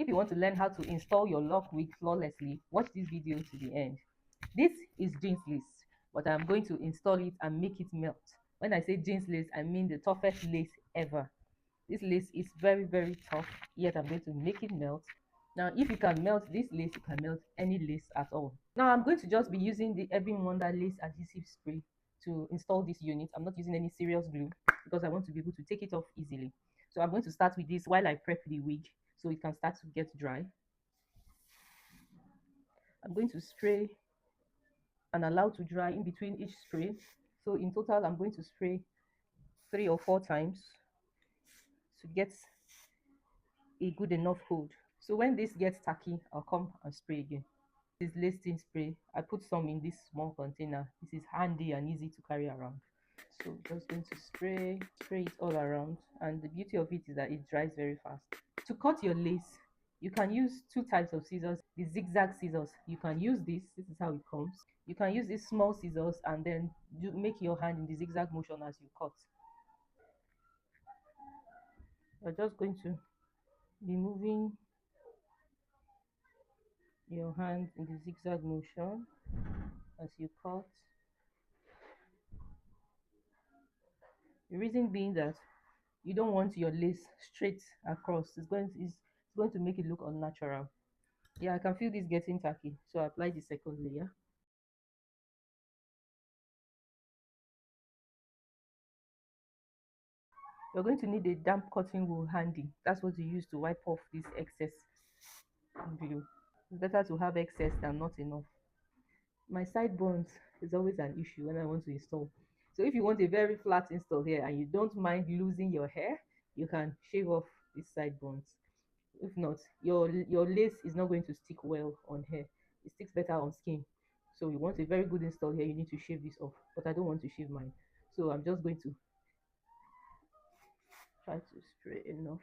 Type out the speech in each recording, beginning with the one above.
If you want to learn how to install your lock wig flawlessly, watch this video to the end. This is jeans lace, but I'm going to install it and make it melt. When I say jeans lace, I mean the toughest lace ever. This lace is very, very tough, yet I'm going to make it melt. Now, if you can melt this lace, you can melt any lace at all. Now, I'm going to just be using the Ebin Wonder Lace Adhesive Spray to install this unit. I'm not using any serious glue because I want to be able to take it off easily. So I'm going to start with this while I prep the wig so it can start to get dry. I'm going to spray and allow to dry in between each spray. So in total, I'm going to spray 3 or 4 times to get a good enough hold. So when this gets tacky, I'll come and spray again. This lace tint spray, I put some in this small container. This is handy and easy to carry around. So just going to spray it all around, and the beauty of it is that it dries very fast. To cut your lace, you can use 2 types of scissors. The zigzag scissors, you can use this is how it comes. You can use these small scissors and then make your hand in the zigzag motion as you cut. You're just going to be moving your hand in the zigzag motion as you cut. The reason being that you don't want your lace straight across. It's going to make it look unnatural. Yeah, I can feel this getting tacky, so I apply the second layer. You're going to need a damp cotton wool handy. That's what you use to wipe off this excess glue. It's better to have excess than not enough. My sideburns is always an issue when I want to install. So if you want a very flat install here and you don't mind losing your hair, you can shave off these sideburns. If not, your lace is not going to stick well on hair. It sticks better on skin. So you want a very good install here, you need to shave this off. But I don't want to shave mine. So I'm just going to try to spray enough.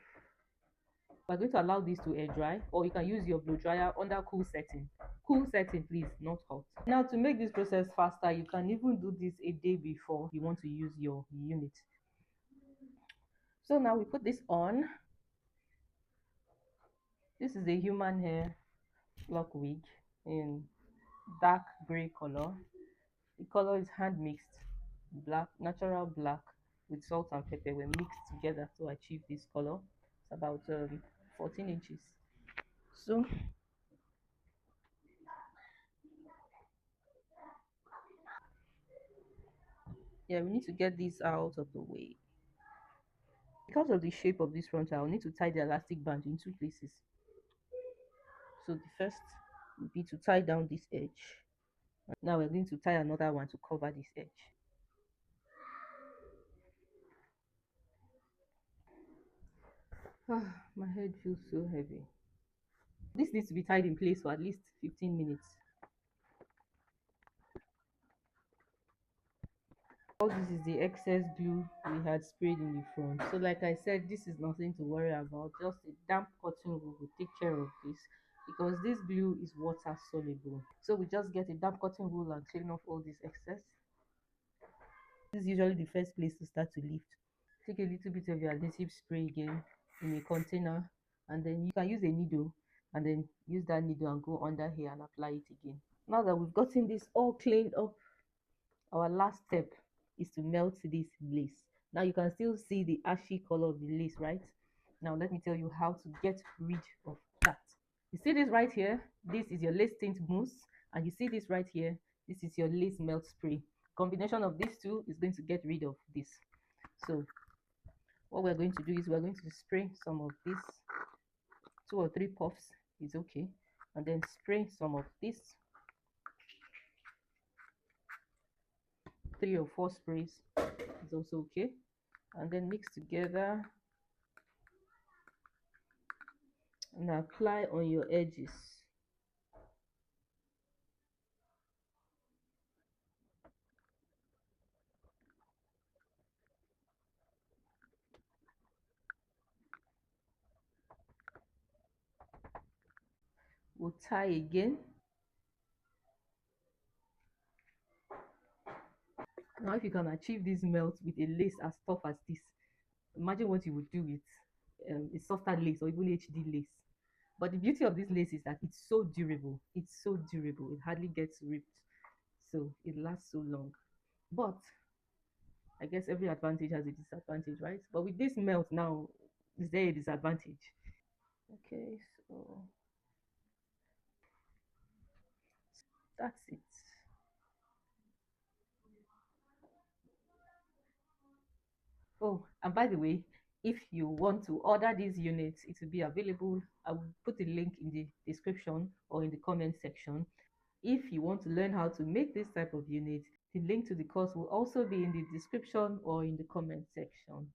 We're going to allow this to air dry, or you can use your blow dryer under cool setting. Cool setting, please, not hot. Now, to make this process faster, you can even do this a day before you want to use your unit. So now we put this on. This is a human hair lock wig in dark gray color. The color is hand mixed, black, natural black with salt and pepper were mixed together to achieve this color. It's about 14 inches. So yeah, we need to get this out of the way. Because of the shape of this front, I'll need to tie the elastic band in 2 places. So the first would be to tie down this edge. Now we're going to tie another one to cover this edge. My head feels so heavy. This needs to be tied in place for at least 15 minutes. All this is the excess glue we had sprayed in the front. So like I said, this is nothing to worry about. Just a damp cotton wool will take care of this because this glue is water soluble. So we just get a damp cotton wool and clean off all this excess. This is usually the first place to start to lift. Take a little bit of your adhesive spray again in a container, and then you can use a needle and then use that needle and go under here and apply it again. Now that we've gotten this all cleaned up, our last step is to melt this lace. Now you can still see the ashy color of the lace, right? Now let me tell you how to get rid of that. You see this right here? This is your lace tint mousse, and you see this right here? This is your lace melt spray. Combination of these two is going to get rid of this. So what we're going to do is we're going to spray some of this. 2 or 3 puffs is okay, and then spray some of this. 3 or 4 sprays is also okay, and then mix together and apply on your edges. We'll tie again. Now if you can achieve this melt with a lace as tough as this, imagine what you would do with a softer lace or even HD lace. But the beauty of this lace is that it's so durable. It's so durable. It hardly gets ripped. So it lasts so long. But I guess every advantage has a disadvantage, right? But with this melt now, is there a disadvantage? Okay, so that's it. Oh, and by the way, if you want to order these units, it will be available. I will put the link in the description or in the comment section. If you want to learn how to make this type of unit, the link to the course will also be in the description or in the comment section.